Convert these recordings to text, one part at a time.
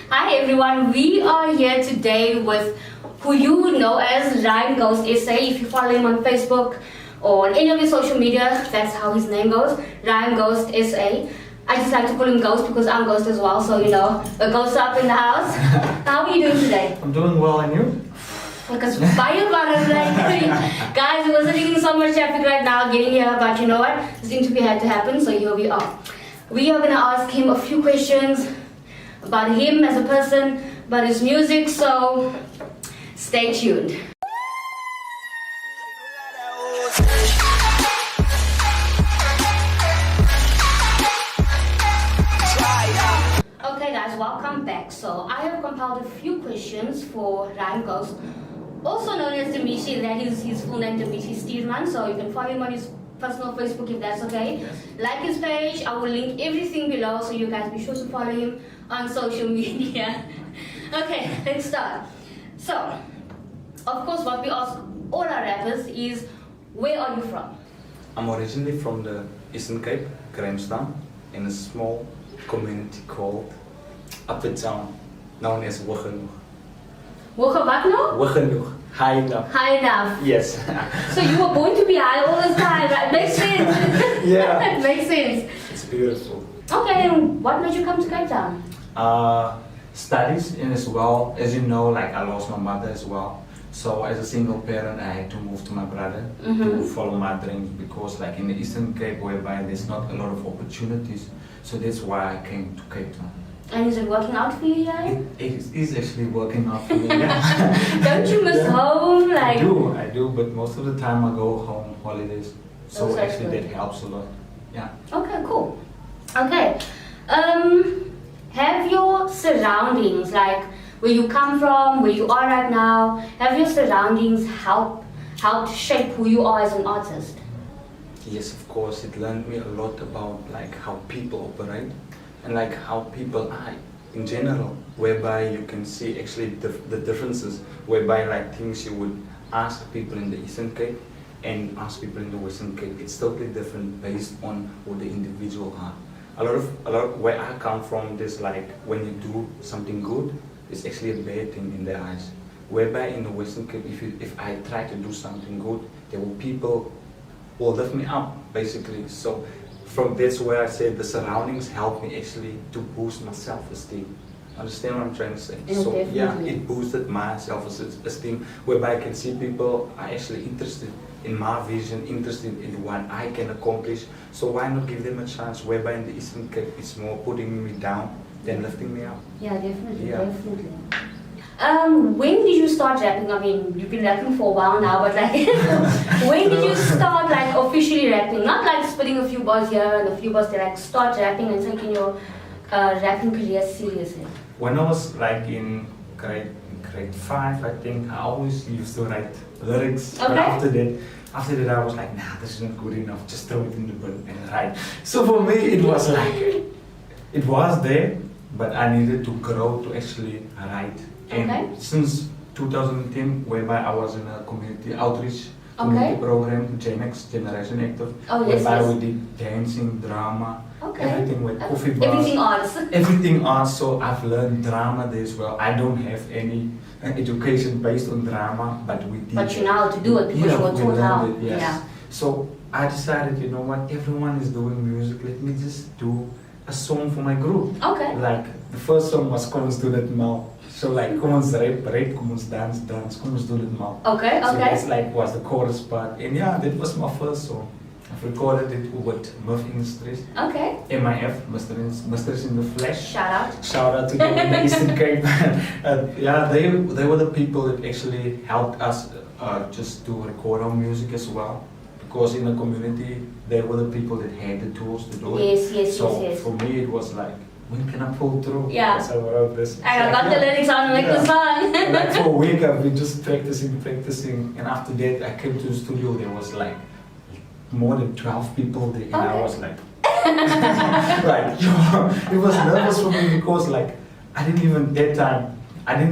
Hi everyone, we are here today with who you know as Lyrical Gohst S.A. If you follow him on Facebook or on any of his social media, that's how his name goes, Lyrical Gohst S.A. I just like to call him Ghost because I'm Ghost as well, so you know, a ghost up in the house. How are you doing today? I'm doing well, and you? Because fire like guys, we're sitting in so much traffic right now getting here, but you know what? This interview had to happen, so here we are. We are gonna ask him a few questions about him as a person, about his music, so stay tuned. Okay guys, welcome back. So I have compiled a few questions for Lyrical Gohst, also known as Dimitri. That is his full name, Dimitri Stearman, so you can follow him on his personal Facebook if that's okay. Yes. Like his page, I will link everything below, so you guys be sure to follow him on social media. Okay, let's start. So, of course, what we ask all our rappers is, where are you from? I'm originally from the Eastern Cape, Grahamstown, in a small community called Upper Town, known as Wuggenhoek. What now? Wuggenhoek, high enough. High enough. Yes. So you were born to be high all the time, right? Makes sense. Yeah. It makes sense. It's beautiful. Okay, and what made you come to Cape Town? Studies, and as well, as you know, like I lost my mother as well. So as a single parent, I had to move to my brother to follow my dreams, because like in the Eastern Cape, whereby there's not a lot of opportunities. So that's why I came to Cape Town. And is it working out for you guys? It is actually working out for me. Yeah. Don't you miss home? Like I do, but most of the time I go home holidays. So that's actually good. that helps a lot. Yeah. Okay, cool. Okay. Have your surroundings, like where you come from, where you are right now, have your surroundings helped shape who you are as an artist? Yes, of course. It learned me a lot about like how people operate and like how people are in general, whereby you can see actually the differences, whereby like things you would ask people in the Eastern Cape and ask people in the Western Cape. It's totally different based on who the individual are. A lot of where I come from, there's like when you do something good, it's actually a bad thing in their eyes. Whereby in the Western Cape, if I try to do something good, there will people will lift me up basically. So that's where I said the surroundings help me actually to boost my self-esteem. Understand what I'm trying to say? So definitely. yeah, it boosted my self-esteem, whereby I can see people are actually interested in my vision, interested in what I can accomplish. So why not give them a chance? Whereby in the Eastern Cape, it's more putting me down than lifting me up. Yeah, definitely, Yeah. definitely. When did you start rapping? I mean, you've been rapping for a while now, but like, when did you start like officially rapping? Not like spitting a few bars here and a few bars there, like start rapping and taking your rapping career seriously. When I was like in grade 5, I think, I always used to write lyrics. Okay. But after that I was like, nah, this is not good enough, just throw it in the bin and write. So for me it was like, it was there, but I needed to grow to actually write. And Okay. since 2010, whereby I was in a community outreach community program, GenX, Generation Active, Oh, yes, whereby yes. we did dancing, drama, Okay. everything with coffee bars. Everything arts. Everything else, so I've learned drama there as well. I don't have any education based on drama, but we did. But you know how to do it because you were we taught how. learned it, yes. Yeah. So I decided, you know what, everyone is doing music, let me just do a song for my group. Okay. Like, the first song was Kom ons doen dit mal. So like, kom ons rap, kom ons dance, kom ons doen dit mal. Okay, So okay. that's like, was the chorus part. And yeah, that was my first song. I've recorded it with Muff Industries. Okay. MIF, Masters in the Flesh. Shout out. Shout out to them in the Eastern Cape. Yeah, they were the people that actually helped us just to record our music as well. Because in the community, they were the people that had the tools to do it. Yes. So for me, it was like, when can I pull through? Yeah. So I wrote this. I got the lyrics on like the song. Like for a week, I've been just practicing. And after that, I came to the studio, there was like more than 12 people there. And I was like, like, it was nervous for me because like, I didn't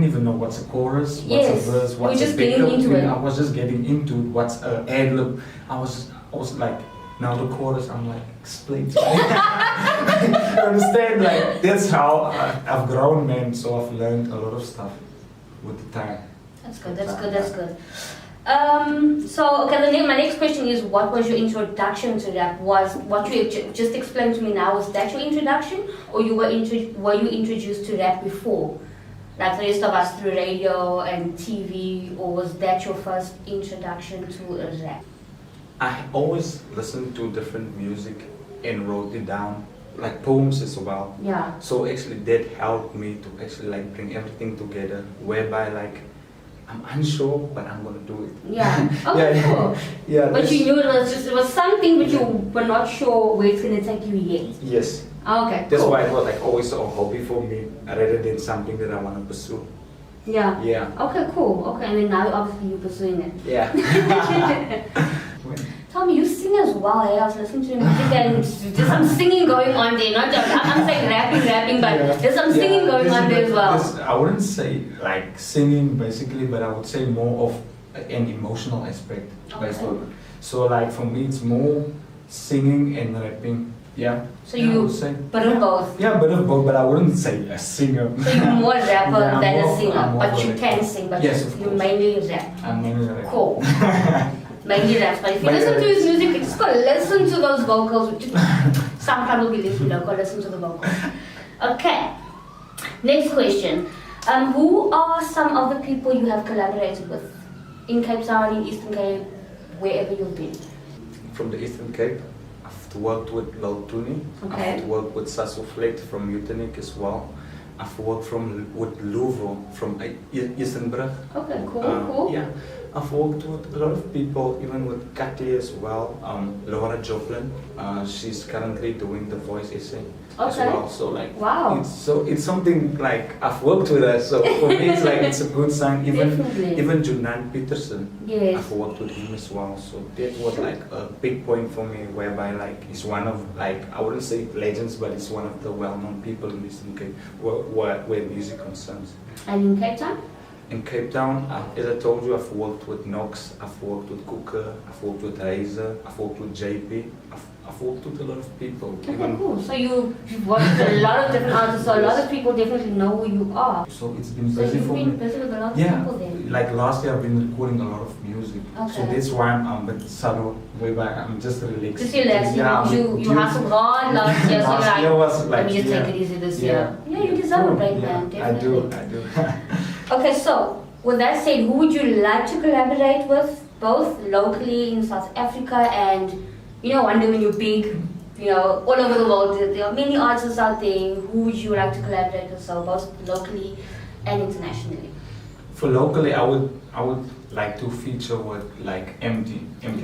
even know what's a chorus, what's a verse, what's a pickup. I was just getting into it, what's an ad-lib. I was like, now the chorus, I'm like, explain to me. understand? Like that's how I've grown, man. So I've learned a lot of stuff with the time. That's good. That's good. So okay, my next question is, what was your introduction to rap? Was what you just explained to me now, was that your introduction, or were you introduced to rap before, like the rest of us through radio and TV, or was that your first introduction to rap? I always listened to different music and wrote it down, like poems as well. Yeah. So actually that helped me to actually like bring everything together, whereby like I'm unsure, but I'm gonna do it. Yeah. Okay, Yeah. cool. Yeah. But you knew it was something, but you were not sure where it's gonna take you yet. Yes. Okay. That's cool. why it was like always a hobby for me, rather than something that I want to pursue. Yeah. Yeah. Okay, cool. Okay, and then now obviously you're pursuing it. Yeah. Tell me, you sing as well, eh? I was listening to your music and there's some singing going on there. Not just, I'm saying rapping, but Yeah. there's some singing going on there as well. I wouldn't say like singing basically, but I would say more of an emotional aspect. Okay. So like for me, it's more singing and rapping. Yeah. So Yeah, I you, would say. but of both. Yeah, bit of both, but I wouldn't say a singer. So you're more rapper Yeah, than I'm a more- singer, I'm more but of you a can rapper. sing, but Yes, of you course. mainly rap. I'm mainly a rapper. Cool. Mainly raps, but if you Mainly listen to his raps. music, just go listen to those vocals. Some people believe you don't go listen to the vocals. Okay. Next question. Who are some of the people you have collaborated with in Cape Town, in Eastern Cape, wherever you've been? From the Eastern Cape, I've worked with Lil Tuni. Okay. I've worked with Sasso Fleet from Utenic as well. I've worked with Louvo from Isenbrug. Okay, cool. Yeah, I've worked with a lot of people, even with Katy as well. Laura Joplin, she's currently doing the voice essay as Okay. well. So like, Wow. it's something like I've worked with her. So for me, it's like it's a good sign. Definitely. Even Junan Peterson, Yes. I've worked with him as well. So that was like a big point for me, whereby like he's one of like, I wouldn't say legends, but he's one of the well-known people in Eastern Cape where music concerns. And in Cape Town? In Cape Town, as I told you, I've worked with Knox, I've worked with Cooker, I've worked with Razor, I've worked with JP, I've worked with a lot of people. Okay, Even, cool. So you've worked with a lot of different artists, so a lot of people definitely know who you are. so it's been So busy you've for been me. busy with a lot of Yeah, people then. like last year I've been recording a lot of music. So Okay. that's why I'm a bit subtle, whereby I'm just relaxed. Just relax, Yeah, you hustled hard last year, so you're last year was let like, me just yeah. take it easy this Yeah. year. Yeah, you deserve a break, man, Yeah, definitely. I do. Okay, so with that said, who would you like to collaborate with, both locally in South Africa and, one day when you're big, all over the world, there are many artists out there. Who would you like to collaborate with, so both locally and internationally? For locally, I would like to feature with like MD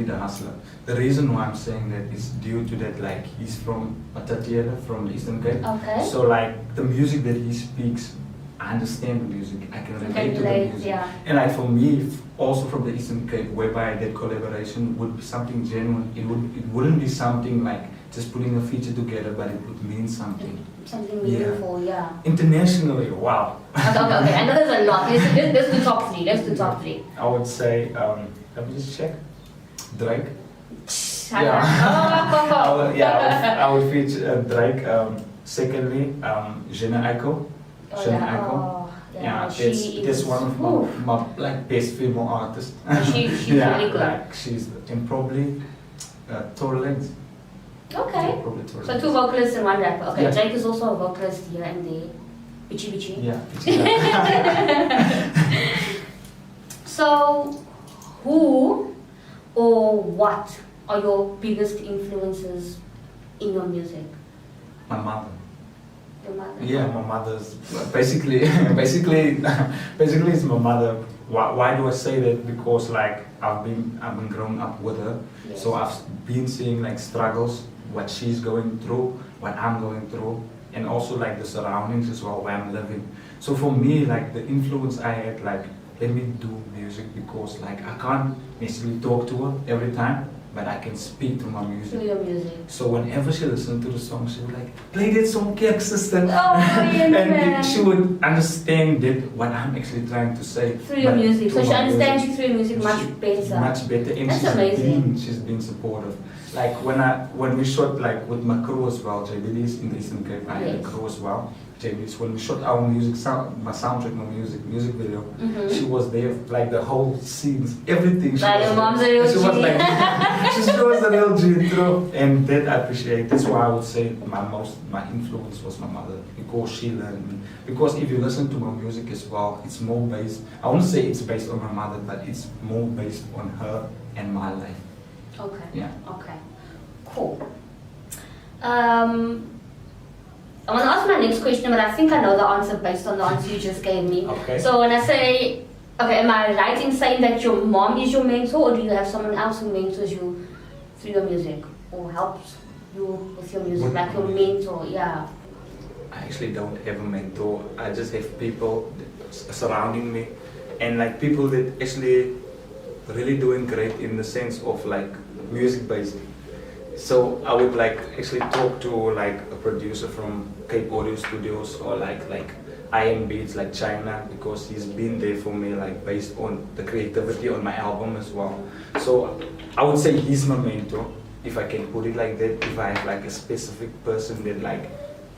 the Hustler. The reason why I'm saying that is due to that, like he's from Matatiele, from the Eastern Cape. Okay. So like the music that he speaks, I understand the music. I can relate to the music. Yeah. And like for me, also from the Eastern Cape, whereby that collaboration would be something genuine. It wouldn't be something like just putting a feature together, but it would mean something. Something meaningful, yeah. Internationally, wow. Okay. I know there's a lot. Let's do top three. I would say, let me just check. Drake. Yeah. I would feature Drake. Secondly, Jenna Aiko. Oh, Jenna yeah. Aiko. Oh, yeah. That's one of my like best female artists. She's yeah, really good. like she's and probably Tory Lanez. Okay. Probably Tory So Lanez. two vocalists and one rapper. Okay, Yeah. Drake is also a vocalist here and there. Bichi. Yeah. So, who or what are your biggest influences in your music? My mother. Your mother? Yeah, my mother's basically it's my mother. Why do I say that? Because like I've been growing up with her, Yes. so I've been seeing like struggles, what she's going through, what I'm going through, and also like the surroundings as well where I'm living. So for me, like the influence I had, like let me do music because like I can't necessarily talk to her every time, but I can speak through my music. Through your music. So whenever she listened to the song, she would like, play that song, Kek sister. Oh, yeah, man. And she would understand that what I'm actually trying to say. Through your but music. So through she my understands music. you through your music much better. Much better. And That's amazing. She's been supportive. like when we shot like with my crew as well, JBD's in the Eastern Cape, I had a Yes. crew as well. JBD's when we shot our music my soundtrack, my music video, she was there, like the whole scenes, everything. She Like was your there. mom's a real She was G. like, she was a real G through, and that I appreciate. That's why I would say my influence was my mother, because she learned me. Because if you listen to my music as well, it's more based. I won't say it's based on my mother, but it's more based on her and my life. Okay. Yeah. Okay. Cool. I want to ask my next question, but I think I know the answer based on the answer you just gave me. Okay. So when I say, okay, am I right in saying that your mom is your mentor, or do you have someone else who mentors you through your music, or helps you with your music, like your mentor? Yeah. I actually don't have a mentor. I just have people surrounding me, and like people that actually really doing great in the sense of like music based. So I would like actually talk to like a producer from Cape Audio Studios, or like IM Beats, like China, because he's been there for me, like based on the creativity on my album as well. So I would say he's my mentor, if I can put it like that. If I have like a specific person that like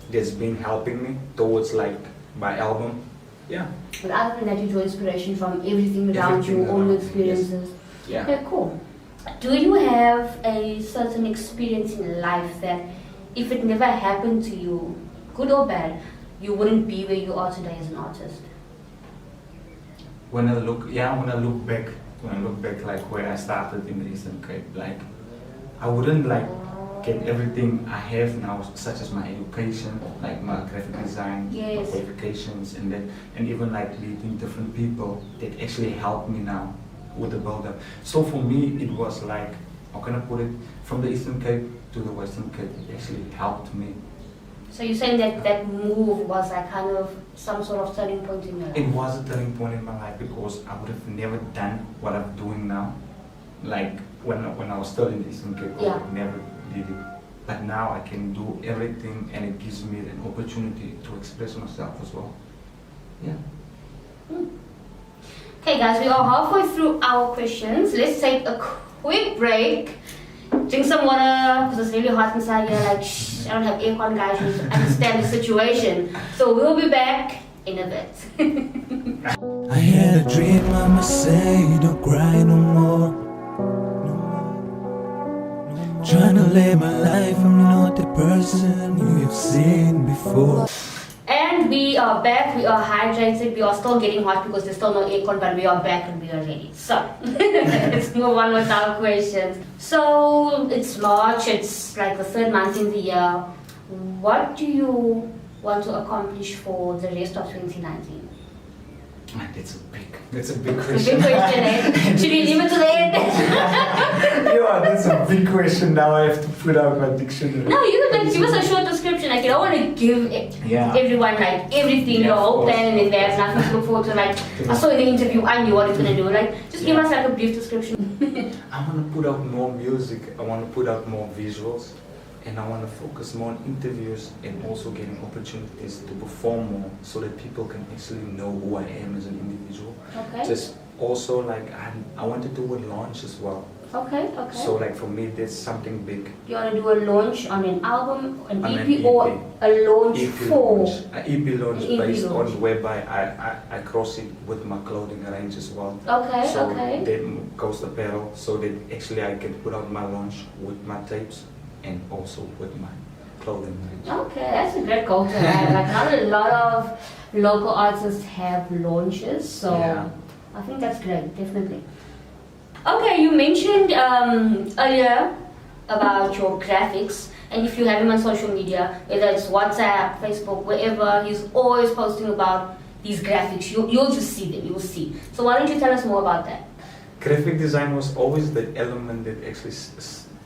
that's been helping me towards like my album, yeah. But other than that, you draw inspiration from everything around you, Everything all your around me, experiences. Yeah. Okay, cool. Do you have a certain experience in life that, if it never happened to you, good or bad, you wouldn't be where you are today as an artist? When I look back like where I started in the Eastern Cape, like I wouldn't like get everything I have now, such as my education, like my graphic design, Yes. my qualifications, and that, and even like meeting different people that actually helped me now with the build-up. So for me, it was like, how can I put it, from the Eastern Cape to the Western Cape, it actually helped me. So you're saying that that move was like kind of some sort of turning point in your life? It was a turning point in my life, because I would have never done what I'm doing now. Like when I was still in the Eastern Cape, I Yeah. would never did it. But now I can do everything, and it gives me an opportunity to express myself as well. Yeah. Okay guys, we are halfway through our questions. Let's take a quick break. Drink some water, because it's really hot inside here. Like, shh, I don't have aircon, guys. You understand the situation. So we'll be back in a bit. I had a dream, mama say, don't cry no more. Trying to live my life, I'm not the person you've seen before. And we are back, we are hydrated, we are still getting hot because there's still no aircon, but we are back and we are ready. So, let's move on with our questions. So, it's March, it's like the third month in the year. What do you want to accomplish for the rest of 2019? Man, that's a big It's a question. big question, eh? Should we leave it to the end? Yeah, that's a big question. Now I have to put out my dictionary. No, you can like give us a short description. Like, you don't want to give everyone like everything, your whole plan, and then they have nothing to look forward to. Like, I saw in the interview, I knew what it's gonna do. Like, just give us like a brief description. I want to put out more music. I want to put out more visuals, and I want to focus more on interviews and also getting opportunities to perform more, so that people can actually know who I am as an individual. Okay. Just also like I want to do a launch as well. Okay. So like for me, that's something big. You want to do a launch on an album, an On EP, an EP. or a launch for? An EP launch An EP based launch. on whereby I cross it with my clothing range as well. Okay, So okay. then goes apparel, so that actually I can put out my launch with my tapes and also with my clothing range. Okay, that's a great goal to have. Like, not a lot of local artists have launches, so Yeah. I think that's great, definitely. Okay, you mentioned earlier about your graphics, and if you have him on social media, whether it's WhatsApp, Facebook, wherever, he's always posting about these graphics. You'll just see them, you'll see. So why don't you tell us more about that? Graphic design was always the element that actually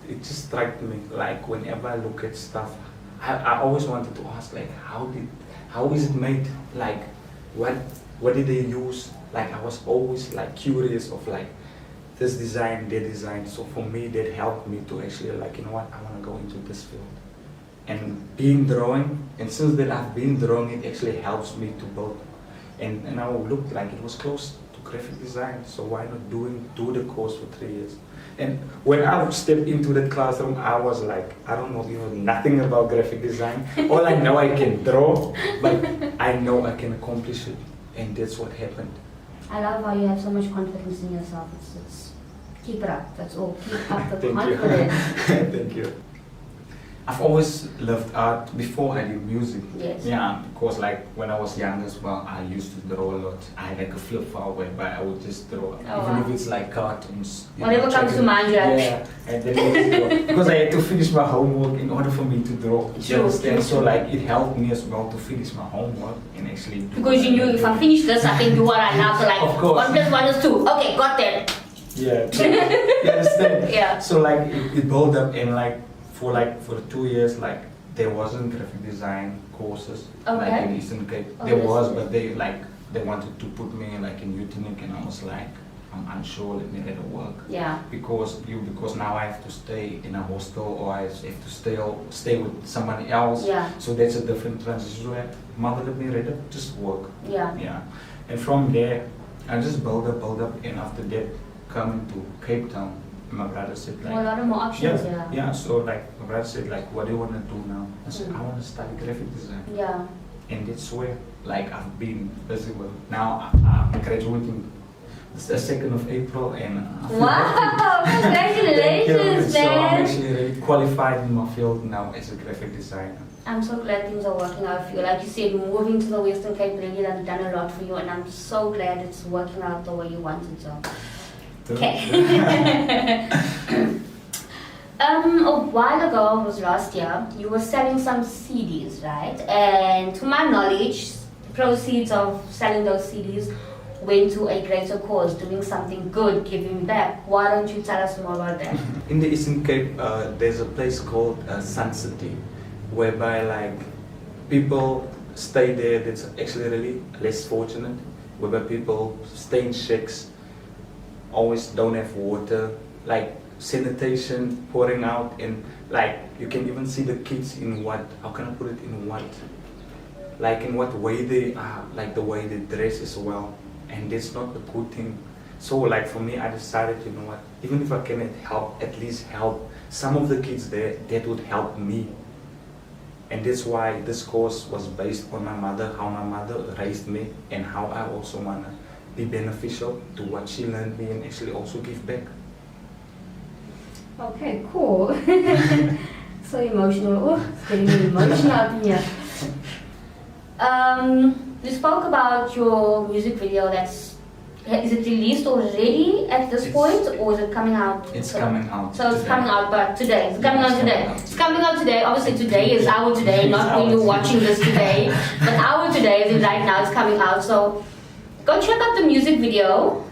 it just struck me. Like whenever I look at stuff, I always wanted to ask, like, how is it made? Like, what did they use? Like, I was always like curious of like this design, that design. So for me, that helped me to actually like, you know what, I want to go into this field. And being drawing, and since that I've been drawing, it actually helps me to build and I looked like it was close to graphic design, so why not do the course for 3 years? And when I stepped into the classroom, I was like, I don't know, nothing about graphic design. All I know, I can draw, but I know I can accomplish it, and that's what happened. I love how you have so much confidence in yourself. It's keep it up. That's all. Keep up the Thank confidence. you. Thank you. I've always loved art before I did music. Yes. Yeah, because like when I was young as well, I used to draw a lot. I had like a flip file whereby I would just draw, even wow. if it's like cartoons. Whatever comes to mind, right? Yeah, and then I just draw. Because I had to finish my homework in order for me to draw. You understand? So like it helped me as well to finish my homework and actually do Because you knew if I finish this, I can do what I love. So like, Of course. 1 + 1 is 2. Okay, got that. Yeah, you understand? Yeah. So like it built up, and like for 2 years, like there wasn't graphic design courses like Okay. in Eastern Cape. Oh, There that's was, good. but they wanted to put me like in Utinic, and I was like, I'm unsure. Let me let it work. Yeah. Because now I have to stay in a hostel, or I have to stay with somebody else. Yeah. So that's a different transition. Where mother let me let it just work. Yeah. Yeah. And from there, I just build up, and after that, coming to Cape Town, my brother said Well, a like, lot of more options. yeah. So like my brother said like, what do you want to do now? I said, Mm. I want to study graphic design, Yeah. and that's where like I've been busy with. Now I'm graduating. It's the 2nd of April, and I feel happy. Wow! Congratulations, So I'm man. actually really qualified in my field now as a graphic designer. I'm so glad things are working out for you. Like you said, moving to the Western Cape really has done a lot for you, and I'm so glad it's working out the way you wanted to. Okay. A while ago, it was last year, you were selling some CDs, right? And to my knowledge, proceeds of selling those CDs went to a greater cause, doing something good, giving back. Why don't you tell us more about that? In the Eastern Cape, there's a place called Sun City, whereby like people stay there. That's actually really less fortunate, whereby people stay in shacks, always don't have water, like sanitation pouring out, and like you can even see the kids in what, how can I put it, in what, like in what way they are, like the way they dress as well, and that's not a good thing. So like for me, I decided, you know what, even if I cannot help, at least help some of the kids there, that would help me. And that's why this course was based on my mother, how my mother raised me, and how I also wanna be beneficial to what she learned me, and actually also give back. Okay, cool. So emotional. Oh, it's getting me emotional out in here. You spoke about your music video. Is it released already at this point, or is it coming out? It's coming out. So it's today. coming out, but today. It's coming out today. It's coming out today. Obviously today is our today, not when you're watching this today. But our today is right now. It's coming out. So go check out the music video.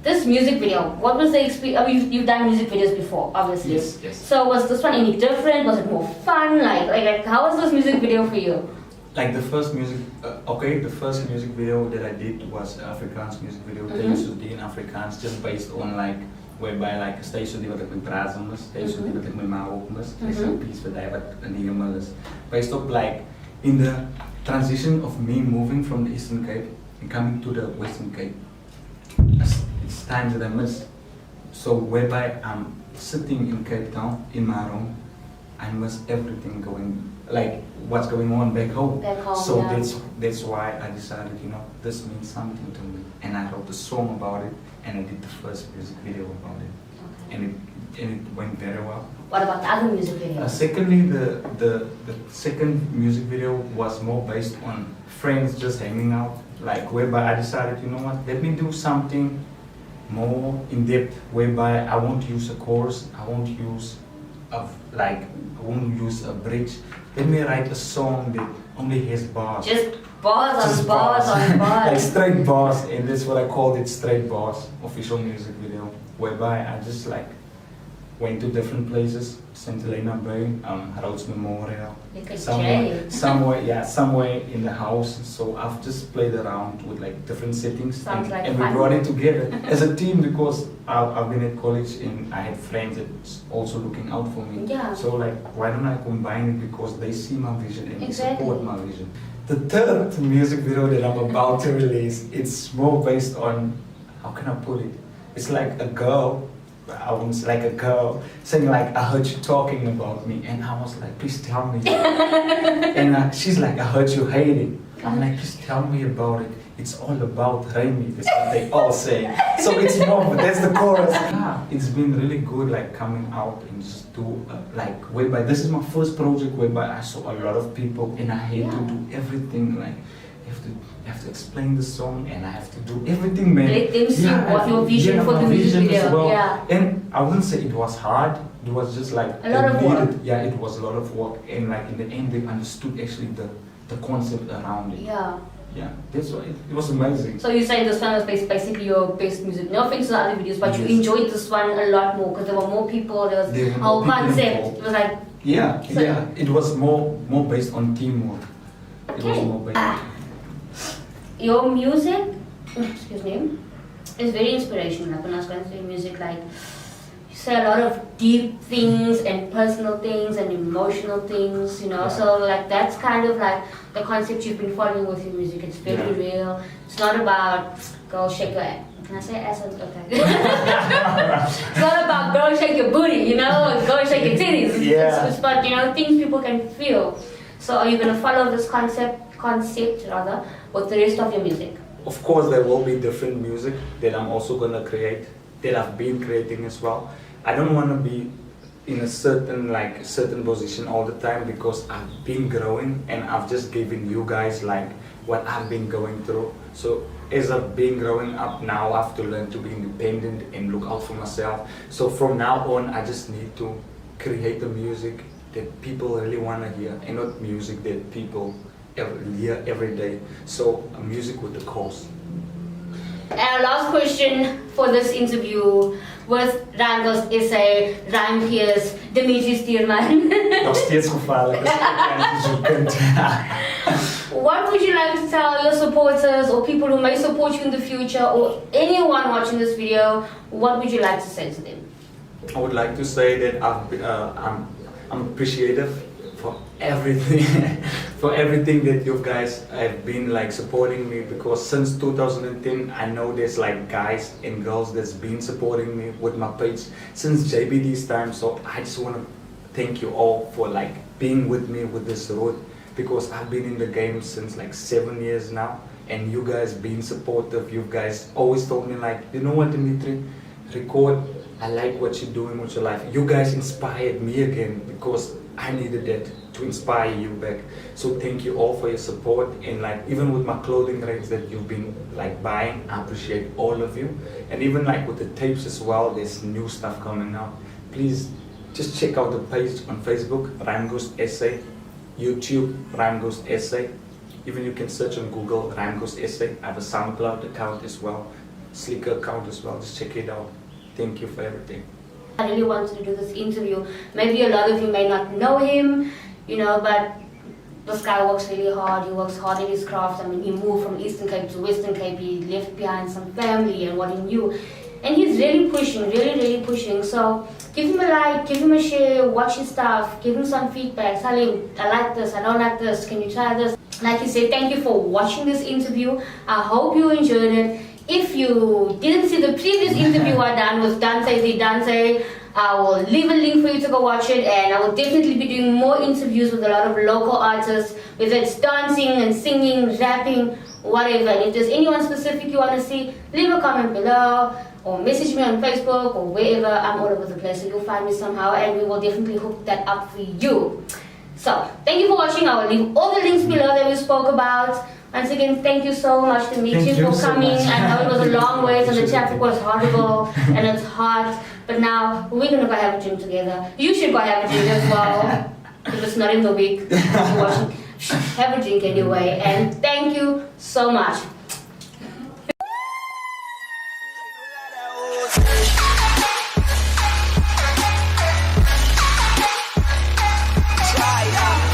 This music video, what was the experience? I mean, you've done music videos before, obviously. Yes. So was this one any different? Was it more fun? Like how was this music video for you? Like the first music, the first music video that I did was Afrikaans music video. They used to do in Afrikaans, just based on like, whereby like, steeds die wat ek met praat is, steeds die wat ek met my hoop is, there's a piece for that wat in die hemel is. Based on like, in the transition of me moving from the Eastern Cape and coming to the Western Cape, it's times that I miss. So whereby I'm sitting in Cape Town in my room, I miss everything going, like what's going on back home. Back home, So yeah. that's why I decided, you know, this means something to me, and I wrote a song about it, and I did the first music video about it, Okay. and it went very well. What about the other music videos? Secondly, the second music video was more based on friends just hanging out, like whereby I decided, you know what, let me do something more in depth, whereby I won't use a chorus, I won't use a bridge. Let me write a song that only has bars. Just bars on Just bars on like bars. straight bars, and that's what I called it, Straight Bars official music video, whereby I just like went to different places, St. Helena Bay, Rhodes Memorial, Like a somewhere in the house. So I've just played around with like different settings, Sounds like and we fun. brought it together as a team, because I've been at college and I had friends that's also looking out for me. Yeah. So like, why don't I combine it, because they see my vision and they Exactly. support my vision. the third music video that I'm about to release, it's more based on, how can I put it? It's like a girl, I was like a girl saying like, I heard you talking about me, and I was like, please tell me. And she's like, I heard you hating. I'm like, please tell me about it. It's all about Remy, that's what they all say. So it's more, but that's the chorus. Yeah, it's been really good, like coming out and just do, like, whereby this is my first project whereby I saw a lot of people and I had to do everything, like, you have to explain the song and I have to do everything, man. Let them see what your vision for the music video. Well. Yeah. And I wouldn't say it was hard, it was just like a lot of work. Yeah, it was a lot of work, and like in the end they understood actually the concept around it. Yeah. Yeah, that's why it was amazing. So you're saying this one was basically your best music. No offense to the other videos, but you enjoyed this one a lot more because there were more people, there was a whole concept. It was like... Yeah, it was more based on teamwork. Okay. It was more based on teamwork. Your music, excuse me, is very inspirational. Like when I was going through your music, like you say a lot of deep things and personal things and emotional things, you know. So like that's kind of like the concept you've been following with your music. It's very real. It's not about go shake your ass. Can I say ass? Okay. It's not about go shake your booty, you know, or go shake your titties. It's about, you know, things people can feel. So are you gonna follow this concept rather with the rest of your music? Of course, there will be different music that I'm also gonna create, that I've been creating as well. I don't want to be in a certain position all the time because I've been growing and I've just given you guys like what I've been going through. So as I've been growing up now, I have to learn to be independent and look out for myself. So from now on, I just need to create the music that people really want to hear and not music that people hear every day. So a music with the cause. And our last question for this interview with Lyrical Gohst S.A, Ryan Pierce, Dimitri Stierman. Nog steeds gevaarlijk, dus je kunt. What would you like to tell your supporters or people who may support you in the future or anyone watching this video? What would you like to say to them? I would like to say that I'm appreciative for everything, for everything that you guys have been like supporting me, because since 2010 I know there's like guys and girls that's been supporting me with my page since JBD's time. So I just want to thank you all for like being with me with this road, because I've been in the game since like 7 years now, and you guys being supportive. You guys always told me like, you know what, Dimitri, record, I like what you're doing with your life. You guys inspired me again because I needed that to inspire you back. So thank you all for your support, and like even with my clothing range that you've been like buying, I appreciate all of you. And even like with the tapes as well, there's new stuff coming out. Please just check out the page on Facebook, Lyrical Gohst S.A, YouTube, Lyrical Gohst S.A. Even you can search on Google, Lyrical Gohst S.A. I have a SoundCloud account as well, Slicker account as well. Just check it out. Thank you for everything. I really wanted to do this interview. Maybe a lot of you may not know him, you know, but this guy works really hard. He works hard in his craft. I mean, he moved from Eastern Cape to Western Cape. He left behind some family and what he knew. And he's really pushing, really pushing. So give him a like, give him a share, watch his stuff, give him some feedback. Tell him, I like this, I don't like this, can you try this? Like he said, thank you for watching this interview. I hope you enjoyed it. If you didn't see the previous interview I done with Dante, I will leave a link for you to go watch it, and I will definitely be doing more interviews with a lot of local artists, whether it's dancing and singing, rapping, whatever. And if there's anyone specific you want to see, leave a comment below or message me on Facebook or wherever. I'm all over the place, so you'll find me somehow, and we will definitely hook that up for you. So, thank you for watching. I will leave all the links below that we spoke about. Once again, thank you so much, Dimitri, for coming. I know it was a long way, and the traffic was horrible, and it's hot. But now, we're going to go have a drink together. You should go have a drink as well. If it's not in the week, have a drink anyway. And thank you so much.